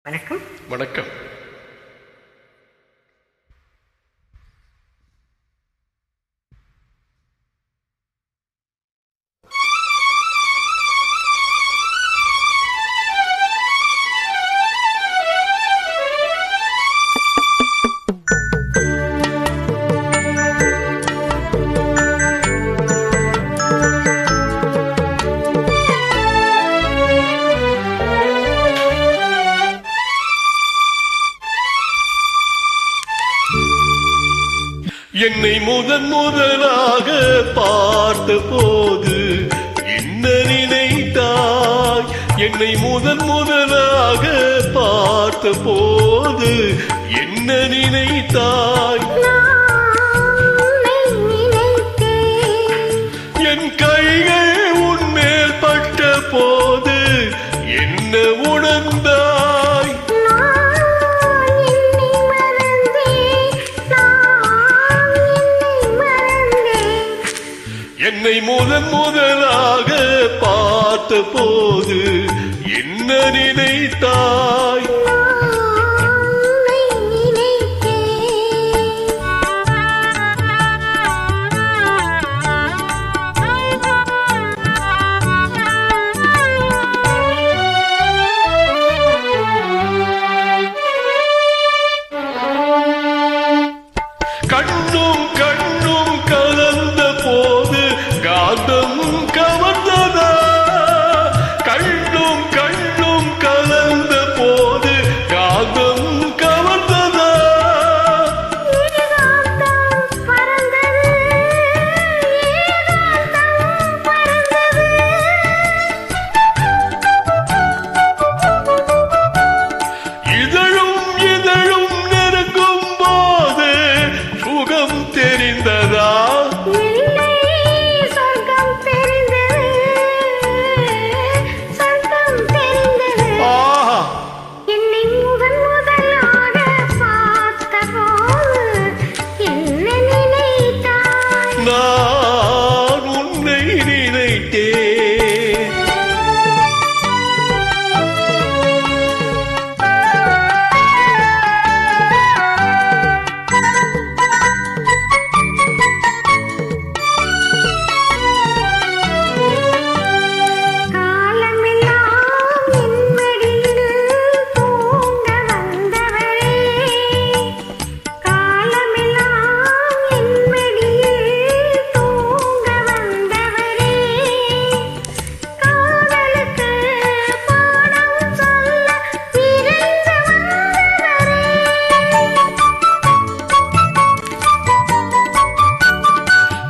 வணக்கம். வணக்கம். என்னை முதலாக பார்த்த போது என்ன நினைத்தாய்? என்னை முதலாக பார்த்த போது என்ன நினைத்தாய்? என் கைகள் உன்மேல் பட்ட போது என்ன உணர்ந்தாய்? என்னை முதலாக பார்த்த போது என்ன நினைத்தாய்? கண்ணும் கண்ணும் கலந்த போது காந்தம் கவர்ந்ததா? கண்ணும் கண்ணும் கலந்த போது காந்தம் கவர்ந்ததா? இதழும் இதழும் நெருங்கும் போது சுகம் தெரிந்ததா? நான் உன்னை நினைத்தேன்.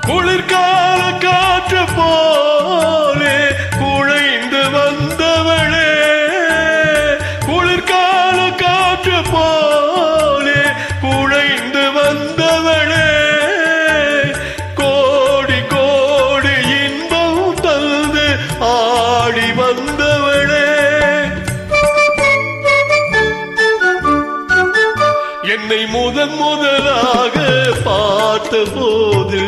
குளிர்கால காற்று போலே குழைந்து வந்தவளே, குளிர்கால காற்று போலே குழைந்து வந்தவளே, கோடி கோடி இன்பம் தந்து ஆடி வந்தவளே. என்னை முதலாக பார்த்த போது